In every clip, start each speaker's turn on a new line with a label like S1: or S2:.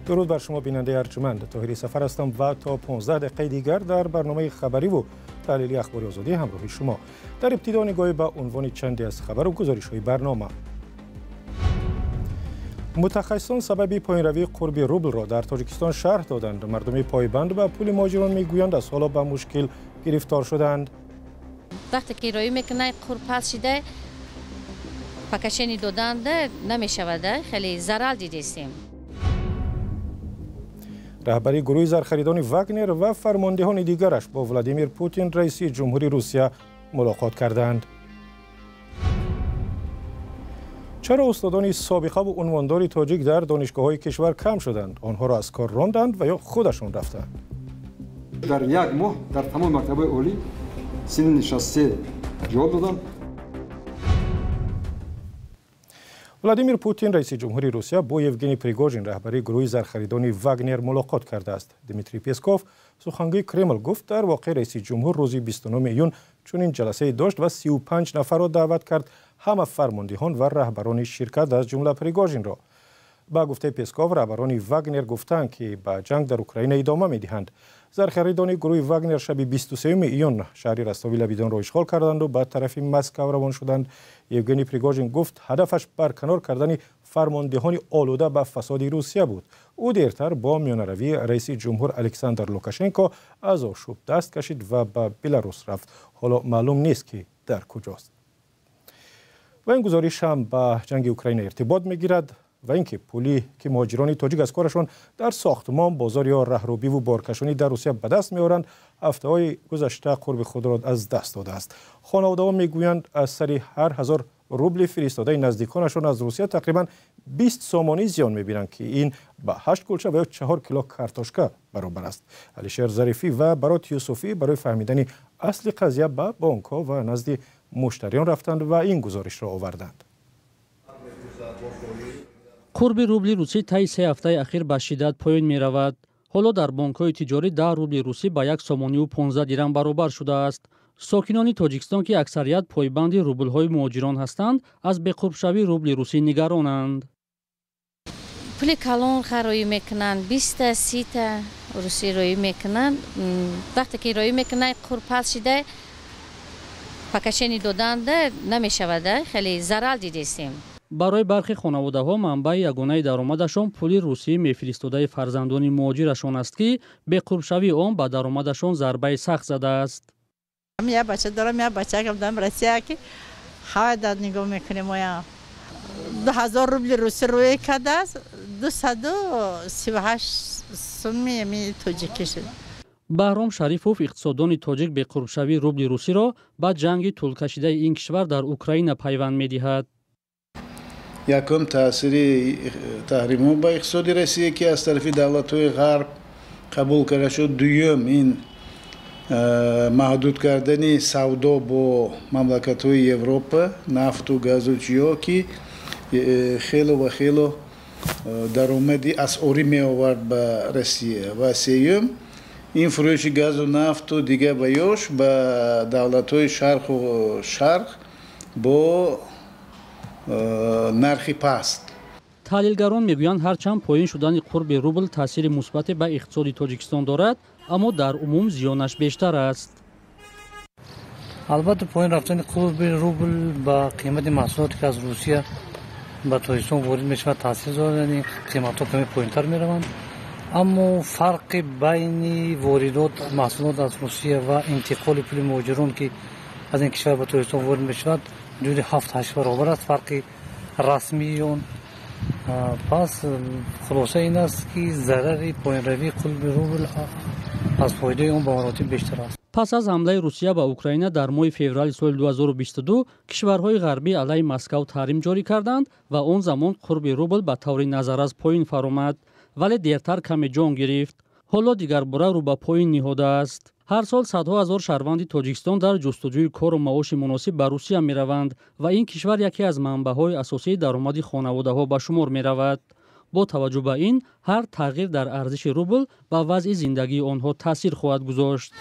S1: درود بر شما بیننده ارجمند. طاهری سفر هستم و تا 15 دقیقه دیگر در برنامه خبری و تحلیلی اخباری آزادی همراه شما. در ابتدا نگاهی به عنوان چندی از خبر و گزارش‌های برنامه. متخصصان سبب پایین‌روی قرب روبل را در تاجیکستان شرح دادند. مردم پایبند به پول مهاجران میگویند از حالا به مشکل گرفتار شدند.
S2: وقتی که رای میکنه قرب پس شده پکشنی دادند نمیشود، خیلی ضرر دیدیم.
S1: رهبری گروه زرخریدان واگنر و فرماندهان دیگرش با ولادیمیر پوتین رئیس جمهوری روسیه ملاقات کردند. چرا استادان سابقه و عنواندار تاجیک در دانشگاه‌های کشور کم شدند؟ آنها را از کار راندند و یا خودشان رفتند؟
S3: در یک ماه در تمام مکتب‌های عالی سن نشسته جواب دادند.
S1: ولادیمیر پوتین رئیس جمهوری روسیه با یوگنی پریگوژین رهبری گروه زرخریدان واگنر ملاقات کرده است. دیمیتری پیسکوف سخنگوی کرمل گفت در واقع رئیس جمهور روز 29 ایون چنین جلسه داشت و 35 نفر را دعوت کرد، همه فرماندهان و رهبران شرکت از جمله پریگوژین را. با گفته پیسکوف رهبران واگنر گفتند که به جنگ در اوکراین ادامه می‌دهند. زرخریدان گروه واگنر شب 23 ایون شهر رستاوی لبیدان را اشغال کردند و به طرف مسکو روان شدند. یوگنی پریگوژین گفت هدفش برکنار کردن فرماندهان آلوده به فساد روسیه بود. او دیرتر با میانه‌روی رئیس جمهور الکساندر لوکاشنکو از آشوب دست کشید و به بلاروس رفت. حالا معلوم نیست که در کجاست. و این گزارش هم به جنگ اوکراین ارتباط میگیرد و اینکه پولی که مهاجران تاجیک از کارشان در ساختمان، بازار یا رهروی و بارکشانی در روسیه به دست می‌آورند، هفته‌های گذشته قرب خود را از دست داده است. خانواده‌ها میگویند از سر هر 1000 روبل فرستاده نزدیکانشان از روسیه تقریبا 20 سامانی زیان می‌بینند که این به 8 کلچه و یا 4 کیلو کارتوشکا برابر است. علیشیر ظریفی و برات یوسفی برای فهمیدن اصل قضیه به بانک‌ها و نزد مشتریان رفتند و این گزارش را آوردند.
S4: قرب روبل روسی طی 3 هفته اخیر به شدت پایین می رود. حالا در بانک‌های تجاری 10 روبل روسی به 1 سامانی و 15 درم برابر شده است. ساکنان تاجیکستان که اکثریت پایبند روبل‌های مهاجران هستند، از به قرب شوی روبل روسی نگرانند.
S2: پول کلان خرایی میکنند، 20 تا 30 تا روسی رایی میکنند. وقتی که رایی میکنند قرب پس شده پکشنی دادند نمیشود، خیلی ضرر دیدیم.
S4: برای برخی خانواده‌ها منبع یگانه درآمدشان پول روسی میفرستاده فرزندان مهاجرشان است که به قرب شوی آن به درآمدشان ضربه سخت زده است.
S5: یه بچه دارم، یه بچه که دارم روسیه که های داد نگاه میکنیم ما 2000 روبل روسی روی کرده است، 238 سومی می تاجیکی شد.
S4: بهرام شریفوف اقتصاددان تاجیک به قرب شوی روبل روسی را با جنگ طول کشیده این کشور در اوکراین پیوند می‌دهد.
S6: یکم تاثیر تحریم‌ها با اقتصاد روسیه که از طرف دولت‌های غرب قبول کرده شد. دوم این محدود کردن سودا با مملکت‌های اروپا، نفت و گاز و چیا که خیلی درآمدی اسعاری می‌آورد به روسیه. و سوم این فروش گاز و نفت و دیگه بیاش به دولت‌های شرق با نرخی پست.
S4: تحلیلگران میگویند هرچند پایین شدن قرب روبل تاثیر مثبت به اقتصاد تاجیکستان دارد، اما در عموم زیانش بیشتر است.
S7: البته پایین رفتن قرب روبل با قیمت محصولاتی که از روسیه به تاجیکستان وارد میشه تاثیر دارد، قیمت‌ها کمی پایین‌تر میروند. اما فرق بین واردات محصولات از روسیه و انتقال پول مهاجران که از این کشور به تاجیکستان وارد میشود حدود 7-8 برابر است فرق رسمی اون. پس خلاصه این است که ضرر پایین روی قرب روبل از فایده اون به مراتب بیشتر است.
S4: پس از حمله روسیه به اوکراین در ماه فوریه سال 2022 کشورهای غربی علیه مسکو تحریم جاری کردند و آن زمان قرب روبل به طور نظر از پایین فرآمد، ولی دیرتر کمی جان گرفت. حالا دیگر باره رو به پایین نهاده است. هر سال صدها هزار شهروند تاجیکستان در جستجوی کار و معاش مناسب به روسیه می روند و این کشور یکی از منبع‌های اساسی درآمد خانواده‌ها به شمار می رود. با توجه به این هر تغییر در ارزش روبل به وضع زندگی آنها تاثیر خواهد گذاشت.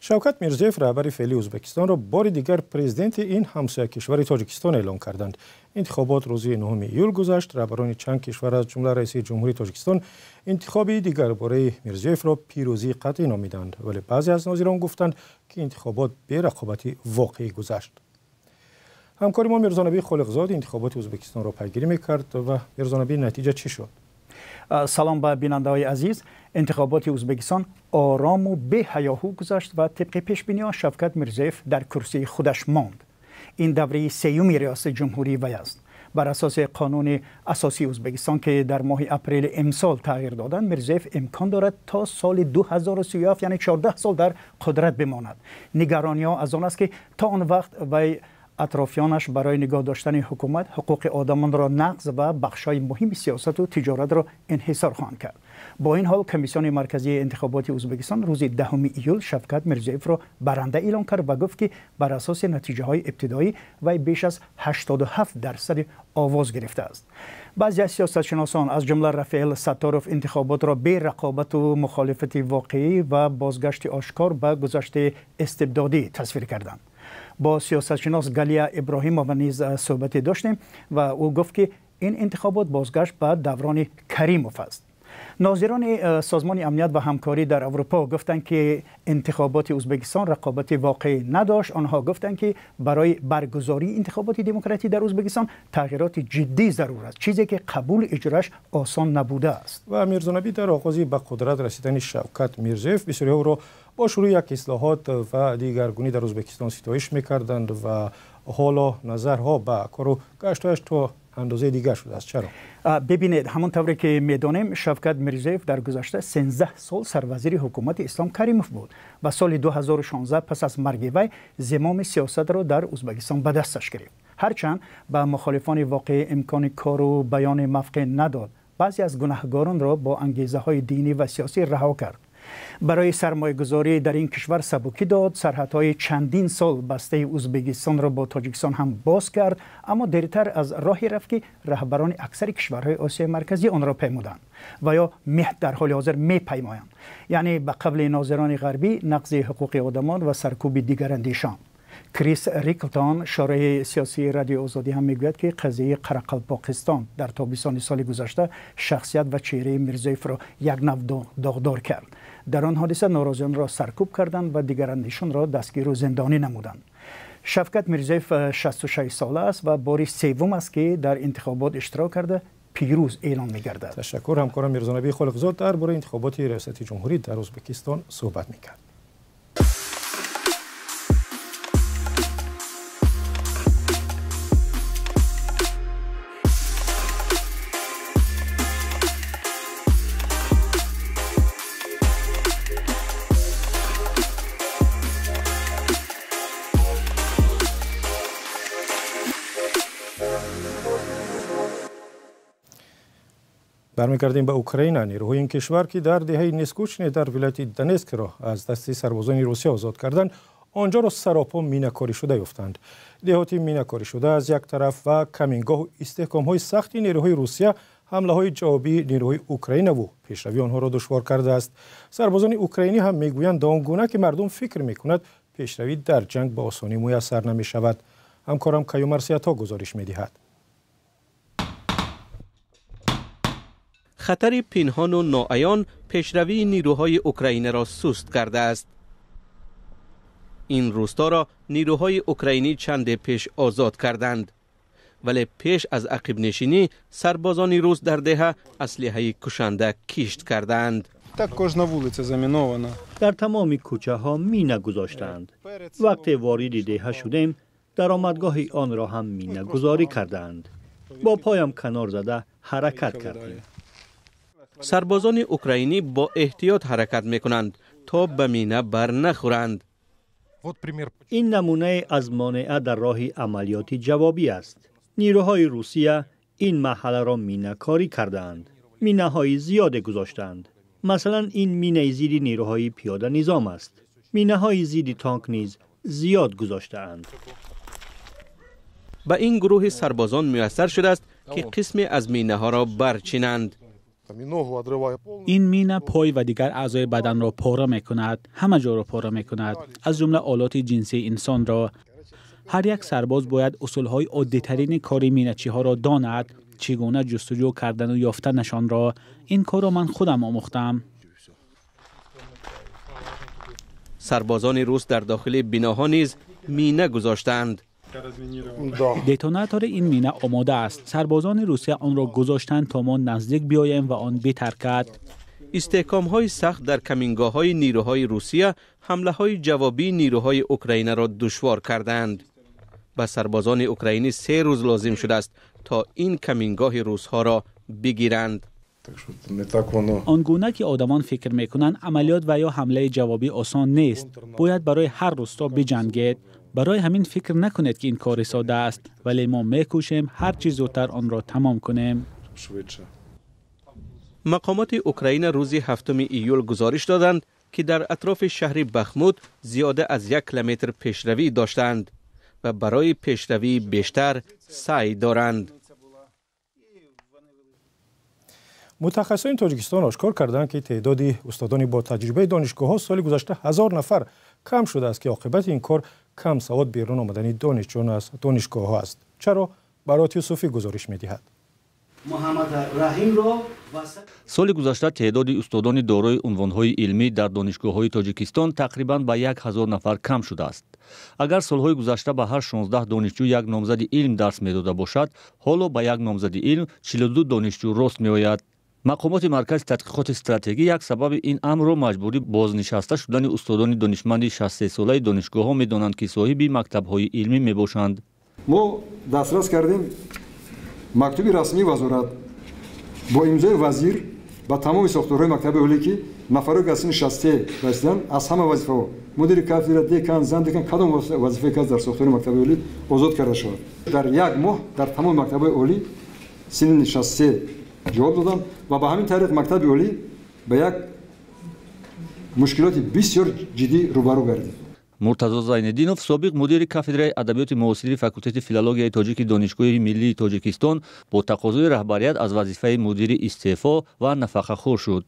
S1: شوکت میرزیف رهبر فعلی ازبکستان را بار دیگر پرزیدنت این همسایه کشور تاجیکستان اعلام کردند. انتخابات روز 9 ایول گذشت. رهبران چند کشور از جمله رئیس جمهوری تاجیکستان انتخابی دیگر برای میرزیف را پیروزی قطعی نامیدند، ولی بعضی از ناظران گفتند که انتخابات به رقابتی واقعی گذشت. همکار ما میرزا نبی خالقزاد انتخابات ازبکستان را پیگیری میکرد و میرزا نبی نتیجه چی شد؟
S8: سلام به بیننده‌های عزیز. انتخابات ازبکستان آرام و به هیاهو گذشت و طبق پیش بینی شوکت میرزیف در کرسی خودش ماند. این دوره سیوم ریاست جمهوری وی است. بر اساس قانون اساسی ازبکستان که در ماه اپریل امسال تغییر دادند، میرزیف امکان دارد تا سال 2037 یعنی 14 سال در قدرت بماند. نگرانی‌ها از آن است که تا آن وقت وی اطرافیانش برای نگاه داشتن حکومت حقوق آدمان را نقض و بخشای مهم سیاست و تجارت را انحصار خواهند کرد. با این حال کمیسیون مرکزی انتخابات ازبکستان روز 10 ایول شوکت میرزیف را برنده اعلام کرد و گفت که بر اساس نتیجه های ابتدایی وی بیش از 87% آواز گرفته است. بعضی از سیاستشناسان از جمله رفیل ستاروف انتخابات را به رقابت و مخالفت واقعی و بازگشت آشکار به گذشته استبدادی تصویر کردند. با سیاستشناس گالیا ابراهیمووا نیز صحبت داشتیم و او گفت که این انتخابات بازگشت به دوران کریموف است. ناظران سازمان امنیت و همکاری در اروپا گفتند که انتخابات ازبکستان رقابت واقعی نداشت. آنها گفتند که برای برگزاری انتخابات دموکراتی در ازبکستان تغییرات جدی ضرور است، چیزی که قبول اجراش آسان نبوده است.
S1: و میرزا نبی در آغاز به قدرت رسیدن شوکت میرزیف بسیاری او را با شروع یک اصلاحات و دیگرگونی در ازبکستان ستایش میکردند و حالا نظرها به کار و گشتایش تو اندازه دیگر شده است. چرا؟
S8: ببینید، همونطوری که میدانیم شوکت میرزیف در گذشته 13 سال سروزیر حکومت اسلام کریموف بود و سال 2016 پس از مرگ وی زمام سیاست را در ازبکستان به دستش گرفت. هرچند به مخالفان واقعی امکان کار و بیان موقع نداد، بعضی از گناهکاران را با انگیزه های دینی و سیاسی رها کرد. برای سرمایه گذاری در این کشور سبکی داد. سرحدهای چندین سال بسته ازبکستان را با تاجیکستان هم باز کرد، اما دیرتر از راهی رفت که رهبران اکثر کشورهای آسیای مرکزی آن را پیمودند و یا در حال حاضر میپیمایند، یعنی به قبل ناظران غربی نقض حقوق آدمان و سرکوب دیگراندیشان. کریس ریکلتون شارح سیاسی رادیو آزادی هم میگوید که قضیه قرقلپاکستان در تابستان سال گذشته شخصیت و چهره میرزیف را یک نوع داغدار کرد. در آن حادثه ناراضیان را سرکوب کردند و دیگراندیشان را دستگیر و زندانی نمودند. شوکت میرزیف 66 ساله است و بار سوم است که در انتخابات اشتراک کرده پیروز اعلام می‌گردد.
S1: تشکر. همکارم میرزا نبی خالقزاد درباره انتخابات ریاست جمهوری در ازبکستان صحبت می‌کرد. برمیگردیم به اوکراین. نیروهای این کشور که در دهه نسکوچنی در ولایت دنسک را از دست سربازان روسیه آزاد کردند، آنجا را سراپا مینه‌کاری شده یافتند. دهاتی مینه‌کاری شده از یک طرف و کمینگاه و استحکام‌های سختی نیروهای روسیه حمله‌های جوابی نیروهای اوکراین و پیشروی آنها را دشوار کرده است. سربازان اوکراینی هم میگویند آنگونه که مردم فکر می‌کند پیشروی در جنگ به آسانی میسر نمی‌شود. همکارم کیومر سیاتا گزارش می‌دهد.
S9: خطر پنهان و ناعیان پیشروی نیروهای اوکراینی را سست کرده است. این روستا را نیروهای اوکراینی چند پیش آزاد کردند، ولی پیش از عقب نشینی سربازان روس در دهه اسلحه کشنده کشت کردند.
S10: در تمام کوچه ها مینه گذاشتند. وقتی وارد دهه شدیم درآمدگاه آن را هم مینه گذاری کردند. با پایم کنار زده حرکت کردیم.
S9: سربازان اوکراینی با احتیاط حرکت میکنند تا به مینه بر نخورند.
S10: این نمونه از مانع در راه عملیات جوابی است. نیروهای روسیه این محله را مینه کاری کردند. مینه های زیاد گذاشتند. مثلا این مینه زیر نیروهای پیاده نظام است. مینه های زیر تانک نیز زیاد گذاشتند.
S9: به این گروه سربازان میسر شده است که قسمی از مینه ها را برچینند.
S11: این مینه پای و دیگر اعضای بدن را پاره میکند، همه جا را پاره میکند، از جمله آلات جنسی انسان را. هر یک سرباز باید اصولهای عادی‌ترین کاری مینه‌چی ها را داند، چگونه جستجو کردن و یافتنشان را. این کار را من خودم آموختم.
S9: سربازان روس در داخل بناها نیز مینه گذاشتند.
S11: دتوناتور این مینه آماده است. سربازان روسیه آن را گذاشتند تا ما نزدیک بیاییم و آن بترکد.
S9: استحکام‌های سخت در کمینگاه‌های نیروهای روسیه حمله‌های جوابی نیروهای اوکراین را دشوار کردند. به سربازان اوکراینی 3 روز لازم شده است تا این کمینگاه روس‌ها را بگیرند.
S11: آنگونه که آدمان فکر میکنند عملیات و یا حمله جوابی آسان نیست. باید برای هر روستا بجنگید. برای همین فکر نکنید که این کار ساده است، ولی ما میکوشیم هر چی زودتر آن را تمام کنیم.
S9: مقامات اوکراین روز 7 ایول گزارش دادند که در اطراف شهر بخموت زیاده از 1 کیلومتر پیشروی داشتند و برای پیشروی بیشتر سعی دارند.
S1: متخصصین تاجیکستان آشکار کردند که تعداد استادان با تجربه دانشگاه‌ها سال گذشته 1000 نفر کم شده است که عاقبت این کار کم سواد بیرون آمدن دانشجویان از دانشگاه‌ها است. چرا؟ برات یوسفی گزارش می‌دهد.
S12: سال گذشته تعداد استادان دارای عنوان‌های علمی در دانشگاه‌های تاجیکستان تقریباً به 1000 نفر کم شده است. اگر سال‌های گذشته به هر 16 دانشجو یک نامزد علم درس می‌داده باشد، حالا به یک نامزد علم 42 دانشجو راست می‌آید. مقامات مرکز تحقیقات استراتژی یک سبب این امر را مجبوری بازنشسته شدن استادان دانشمند 63 ساله دانشگاه‌ها می‌دانند که صاحب مکتب‌های علمی می‌باشند.
S3: ما دسترس کردیم مکتوبی رسمی وزارت با امضای وزیر با تمام ساختارهای مکتب عالی که نفرای که 63 رسیدن از همه وظیفه‌ها مدیر کافدر، دکان، زن دکان کدام وظیفه که در ساختار مکتب عالی آزاد کرده شد. در 1 ماه در تمام مکتب عالی سن 63 جواب دادن و به همین طریق مکتب عالی به یک مشکلات بسیار جدی روبرو گردید.
S12: مرتضی زینالدینов سابق مدیر کافدرای ادبیات معاصر فاکولته فیلولوژیای تاجیک دانشگاه ملی تاجیکستان با تقاضای رهبریت از وظیفه مدیر استعفا و نفقه خور شد.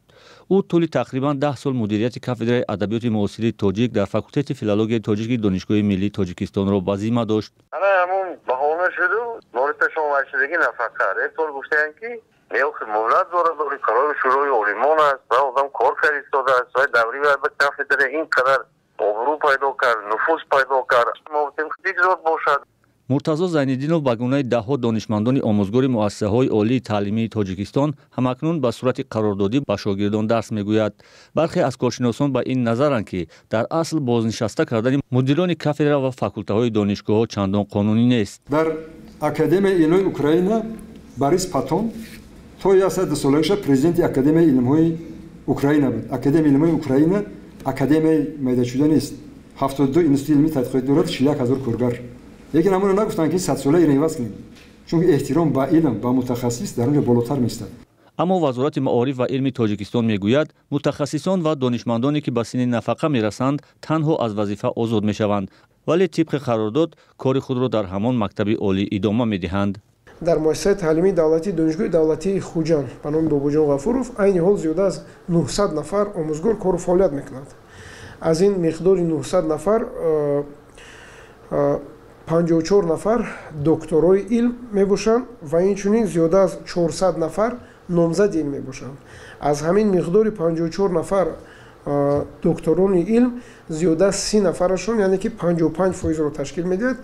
S12: او طول تقریبا 10 سال مدیریت کافدرای ادبیات معاصر تاجیک در فاکولته فیلولوژیای تاجیک دانشگاه ملی تاجیکستان را به ذمه داشت.
S13: همون بهانه شد مورد شما ورشدگی نفقه رفتور گفتن که نیاز مولد داره کارهای شروعی علمان است و آدم کار فرستاده است و دوری و به کافدرای این قدر آبرو پیدا کرد، نفوذ پیدا کرد، ممکن خیلی زیاد باشد.
S12: مرتضی زینالدینov به گونه دهها دانشمندان آموزگار مؤسسه‌های عالی تعلیمی تاجیکستان همکنون به صورت قراردادی به شاگردان درس میگوید. برخی از کارشناسان به این نظرند که در اصل بازنشسته کردن مدیران کافدرا و فاکولته‌های دانشگاه‌ها چندان قانونی نیست.
S3: در اکادمی علوم اوکراین باریس پاتون تا 100 سالش پرزیدنت اکادمی علوم اوکراین بود. اکادمی علوم اوکراین اکادمی میده شده نیست. 72 انستیتوت علمی تحقیقات دارد، 40000 کارگر. لیکن همون نگفتن که 100 ساله این عوض کنیم. چون احترام به علم و متخصص در اونجا بالاتر میستد.
S12: اما وزارت معارف و علم تاجیکستان میگوید متخصصان و دانشمندانی که به سن نفقه میرسند تنها از وظیفه آزاد میشوند، ولی طبق قرارداد کار خود را در همان مکتب عالی ادامه میدهند.
S14: در مؤسسه تعلیمی دولتی دانشگاه دولتی خوجان به نام باباجان غفوروف عین حال زیاده از 900 نفر آموزگار کار و فعالیت میکنند. از این مقدار 900 نفر 54 نفر دکترای علم میباشند و اینچنین زیاده از 400 نفر نامزد علم میباشند. از همین مقدار 54 نفر دکتران علم زیاده از 30 نفرشون یعنی که 55% رو تشکیل میدهد.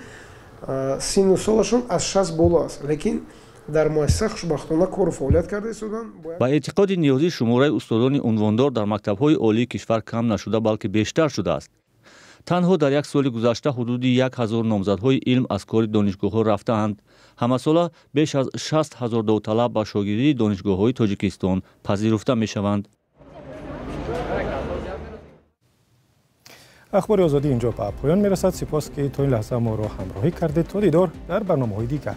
S14: سن و سالشون از 60 بالا است، لیکن در مؤسسه خوشبختانه کار و فعالیت کرده شدند.
S12: با اعتقاد نیازی شماره استادان عنواندار در مکتب‌های عالی کشور کم نشده بلکه بیشتر شده است. تنها در یک سال گذشته حدود 1000 نامزدهای علم از کار دانشگاه‌ها رفته‌اند. همه ساله بیش از 60000 داوطلب به شاگردی دانشگاه‌های تاجیکستان پذیرفته می‌شوند.
S1: اخبار آزادی اینجا به پایان میرسد. سپاس که تا این لحظه ما را همراهی کردید. تا دیدار در برنامه‌های دیگر.